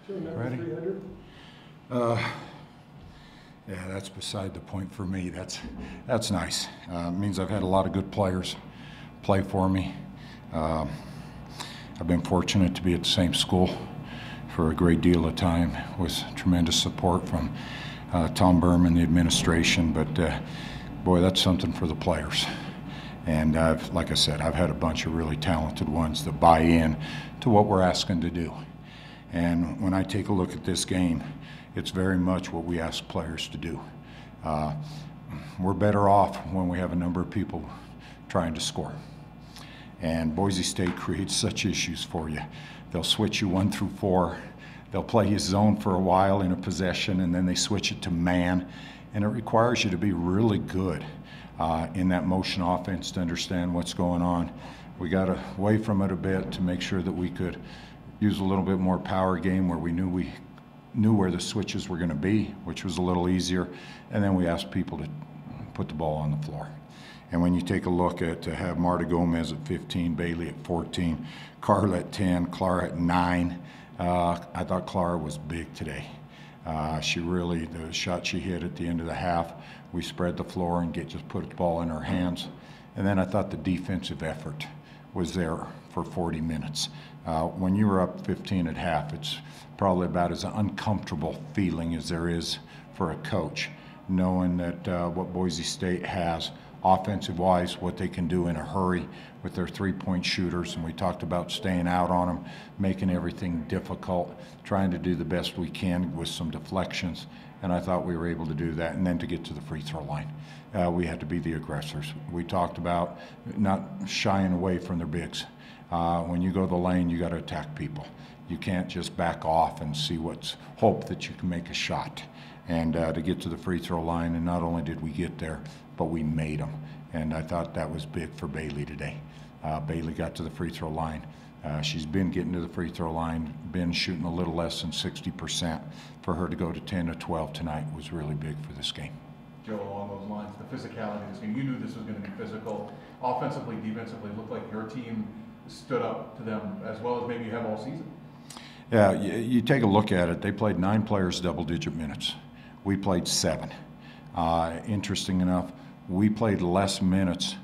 Ready? Yeah, that's beside the point for me. That's nice. It means I've had a lot of good players play for me. I've been fortunate to be at the same school for a great deal of time with tremendous support from Tom Berman, the administration, but boy, that's something for the players. And like I said, I've had a bunch of really talented ones that buy in to what we're asking to do. And when I take a look at this game, it's very much what we ask players to do. We're better off when we have a number of people trying to score. And Boise State creates such issues for you. They'll switch you 1 through 4. They'll play you zone for a while in a possession, and then they switch it to man. And it requires you to be really good in that motion offense to understand what's going on. We got away from it a bit to make sure that we could use a little bit more power game where we knew where the switches were going to be, which was a little easier. And then we asked people to put the ball on the floor. And when you take a look at to have Marta Gomez at 15, Bailey at 14, Carla at 10, Clara at 9, I thought Clara was big today. She really, the shot she hit at the end of the half, we spread the floor and just put the ball in her hands. And then I thought the defensive effort was there for 40 minutes. When you were up 15 at half, it's probably about as uncomfortable feeling as there is for a coach, knowing that what Boise State has offensive-wise, what they can do in a hurry with their three-point shooters, and we talked about staying out on them, making everything difficult, trying to do the best we can with some deflections, and I thought we were able to do that. And then to get to the free throw line, we had to be the aggressors. We talked about not shying away from their bigs. When you go to the lane, you got to attack people. You can't just back off and hope that you can make a shot. And to get to the free throw line, and not only did we get there, but we made them. And I thought that was big for Bailey today. Bailey got to the free throw line. She's been getting to the free throw line, been shooting a little less than 60%. For her to go to 10 to 12 tonight was really big for this game. Joe, along those lines, the physicality of this game, you knew this was going to be physical. Offensively, defensively, it looked like your team stood up to them as well as maybe you have all season. Yeah, you take a look at it. They played 9 players double-digit minutes. We played 7. Interesting enough, we played less minutes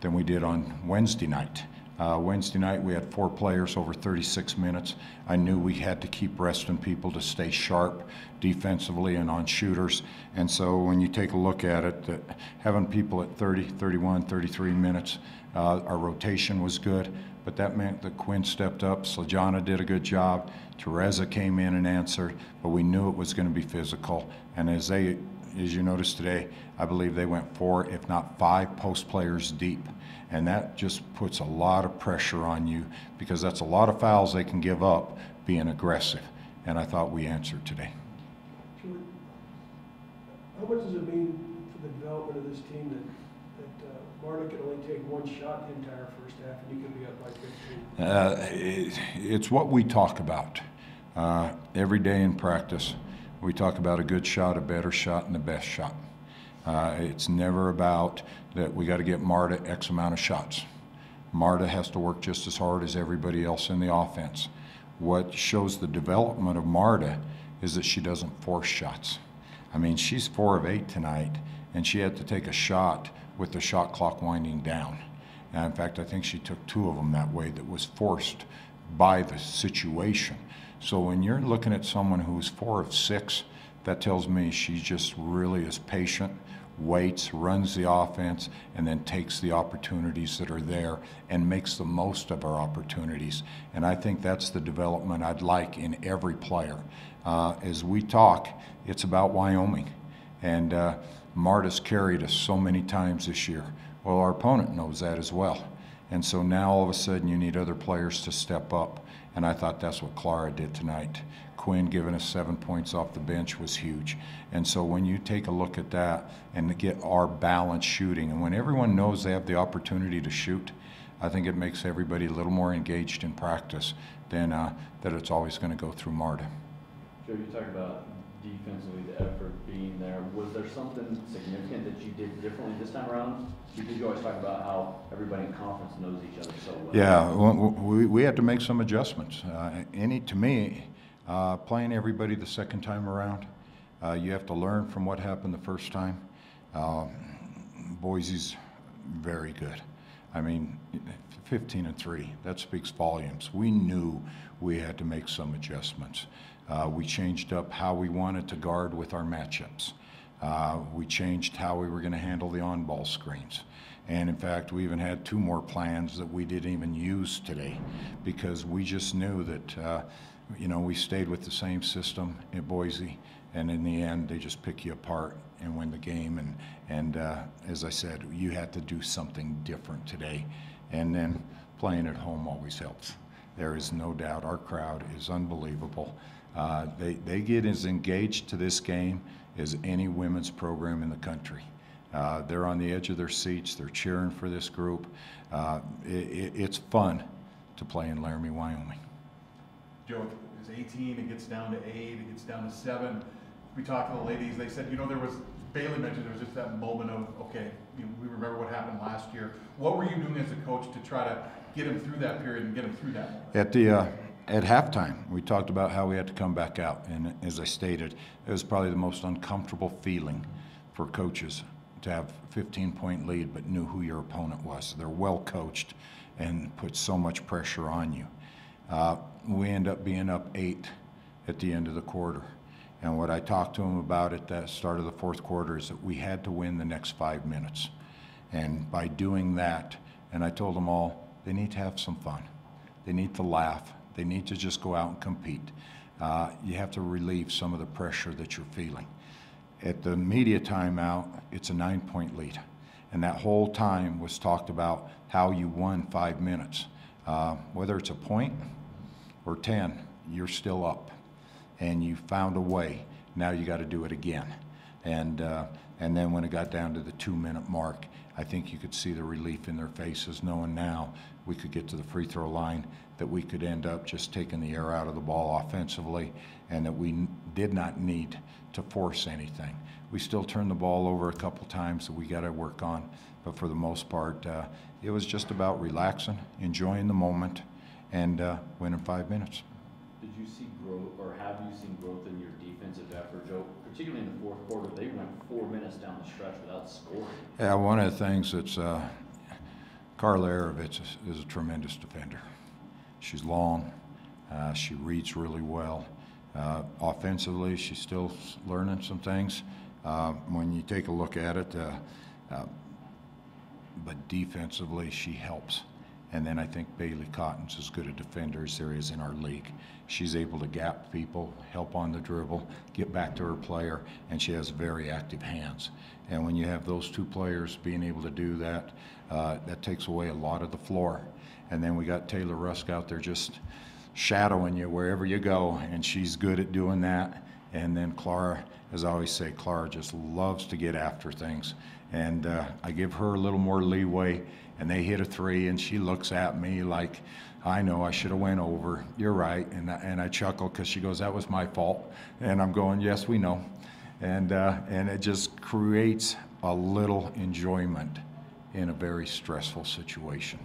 than we did on Wednesday night. Wednesday night we had 4 players over 36 minutes. I knew we had to keep resting people to stay sharp defensively and on shooters. And so when you take a look at it, having people at 30, 31, 33 minutes, our rotation was good, but that meant that Quinn stepped up, Slajana did a good job, Teresa came in and answered, but we knew it was going to be physical. And as you noticed today, I believe they went 4, if not 5 post players deep. And that just puts a lot of pressure on you because that's a lot of fouls they can give up being aggressive. And I thought we answered today. How much does it mean for the development of this team that Marta can only take 1 shot the entire first half and you can be up by 15? It's what we talk about. Every day in practice, we talk about a good shot, a better shot, and the best shot. It's never about that we got to get Marta X amount of shots. Marta has to work just as hard as everybody else in the offense. What shows the development of Marta is that she doesn't force shots. I mean, she's 4 of 8 tonight, and she had to take a shot with the shot clock winding down. And in fact, I think she took 2 of them that way that was forced by the situation. So when you're looking at someone who's 4 of 6, that tells me she just really is patient, waits, runs the offense, and then takes the opportunities that are there and makes the most of our opportunities. And I think that's the development I'd like in every player. As we talk, it's about Wyoming. And Marta's carried us so many times this year. Well, our opponent knows that as well. And so now all of a sudden you need other players to step up. And I thought that's what Clara did tonight. Quinn giving us 7 points off the bench was huge. And so when you take a look at that and get our balanced shooting, and when everyone knows they have the opportunity to shoot, I think it makes everybody a little more engaged in practice than that it's always going to go through Marta. Joe, you talk about defensively, the effort being there. Was there something significant that you did differently this time around? Because you always talk about how everybody in conference knows each other so well. Yeah, we had to make some adjustments. To me, Playing everybody the second time around, you have to learn from what happened the first time. Boise's very good. I mean, 15-3, that speaks volumes. We knew we had to make some adjustments. We changed up how we wanted to guard with our matchups. We changed how we were going to handle the on-ball screens. And in fact, we even had 2 more plans that we didn't even use today because we just knew that, we stayed with the same system in Boise, and in the end, they just pick you apart and win the game. And as I said, you had to do something different today. And then playing at home always helps. There is no doubt our crowd is unbelievable. They get as engaged to this game as any women's program in the country. They're on the edge of their seats. They're cheering for this group. It's fun to play in Laramie, Wyoming. Joe, it's 18, it gets down to 8, it gets down to 7. We talked to the ladies, they said, Bailey mentioned there was just that moment of, okay, we remember what happened last year. What were you doing as a coach to try to get him through that period and get him through that moment? At halftime, we talked about how we had to come back out, and as I stated, it was probably the most uncomfortable feeling for coaches to have a 15-point lead but knew who your opponent was. They're well coached and put so much pressure on you. We end up being up 8 at the end of the quarter. And what I talked to them about at the start of the fourth quarter is that we had to win the next 5 minutes. And by doing that, and I told them all, they need to have some fun. They need to laugh. They need to just go out and compete. You have to relieve some of the pressure that you're feeling. At the media timeout, it's a 9-point lead. And that whole time was talked about how you won 5 minutes. Whether it's a point or 10, you're still up. And you found a way. Now you got to do it again. And then when it got down to the 2-minute mark, I think you could see the relief in their faces, knowing now we could get to the free throw line, that we could end up just taking the air out of the ball offensively, and that we did not need to force anything. We still turned the ball over a couple times that we got to work on, but for the most part, it was just about relaxing, enjoying the moment, and winning 5 minutes. Did you see growth, or have you seen growth in your defensive effort, Joe? Particularly in the fourth quarter, they went 4 minutes down the stretch without scoring. Yeah, one of the things that's Carla Arovitz is a tremendous defender. She's long. She reads really well. Offensively, she's still learning some things. When you take a look at it, but defensively, she helps. And then I think Bailey Cotton's as good a defender as there is in our league. She's able to gap people, help on the dribble, get back to her player, and she has very active hands. And when you have those 2 players being able to do that, that takes away a lot of the floor. And then we got Taylor Rusk out there just shadowing you wherever you go, and she's good at doing that. And then Clara, as I always say, Clara just loves to get after things. And I give her a little more leeway, and they hit a 3, and she looks at me like, I know I should have went over. You're right. And I chuckle because she goes, that was my fault. And I'm going, yes, we know. And it just creates a little enjoyment in a very stressful situation.